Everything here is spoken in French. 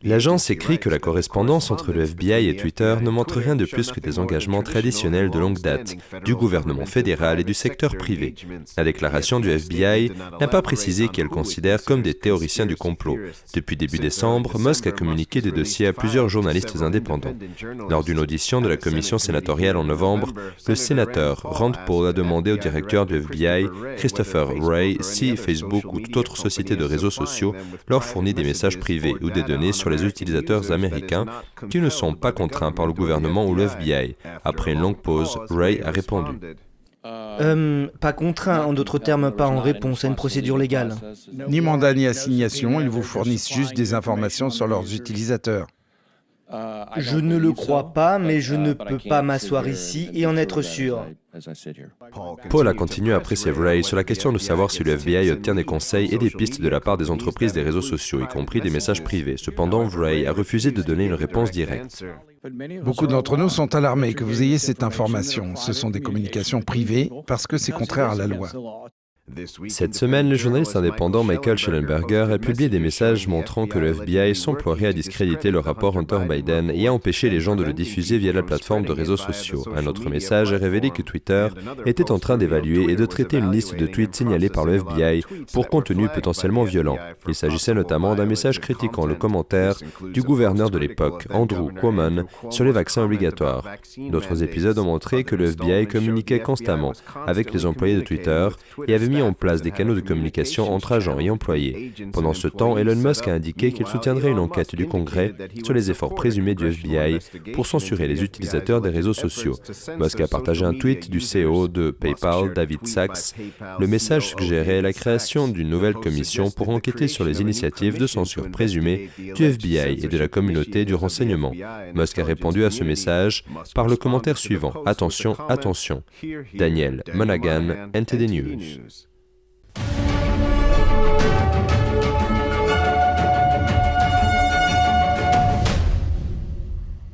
L'agence écrit que la correspondance entre le FBI et Twitter ne montre rien de plus que des engagements traditionnels de longue date du gouvernement fédéral et du secteur privé. La déclaration du FBI n'a pas précisé qu'elle considère comme des théoriciens du complot. Depuis début décembre, Musk a communiqué des dossiers à plusieurs journalistes indépendants. Lors d'une audition de la commission sénatoriale en novembre, le sénateur Rand Paul a demandé au directeur du FBI, Christopher Wray, si Facebook ou toute autre société de réseaux sociaux leur fournit des messages privés ou des données sur les utilisateurs américains qui ne sont pas contraints par le gouvernement ou le FBI. Après une longue pause, Wray a répondu. Pas contraint, en d'autres termes, pas en réponse à une procédure légale. Ni mandat ni assignation, ils vous fournissent juste des informations sur leurs utilisateurs. Je ne le crois pas, mais je ne peux pas m'asseoir ici et en être sûr. Paul a continué à presser Wray sur la question de savoir si le FBI obtient des conseils et des pistes de la part des entreprises des réseaux sociaux, y compris des messages privés. Cependant, Wray a refusé de donner une réponse directe. Beaucoup d'entre nous sont alarmés que vous ayez cette information. Ce sont des communications privées parce que c'est contraire à la loi. Cette semaine, le journaliste indépendant Michael Shellenberger a publié des messages montrant que le FBI s'emploierait à discréditer le rapport Hunter-Biden et à empêcher les gens de le diffuser via la plateforme de réseaux sociaux. Un autre message a révélé que Twitter était en train d'évaluer et de traiter une liste de tweets signalés par le FBI pour contenu potentiellement violent. Il s'agissait notamment d'un message critiquant le commentaire du gouverneur de l'époque, Andrew Cuomo, sur les vaccins obligatoires. D'autres épisodes ont montré que le FBI communiquait constamment avec les employés de Twitter et avait mis en place des canaux de communication entre agents et employés. Pendant ce temps, Elon Musk a indiqué qu'il soutiendrait une enquête du Congrès sur les efforts présumés du FBI pour censurer les utilisateurs des réseaux sociaux. Musk a partagé un tweet du CEO de PayPal, David Sacks. Le message suggérait la création d'une nouvelle commission pour enquêter sur les initiatives de censure présumées du FBI et de la communauté du renseignement. Musk a répondu à ce message par le commentaire suivant. Attention, attention. Daniel Monaghan, NTD News.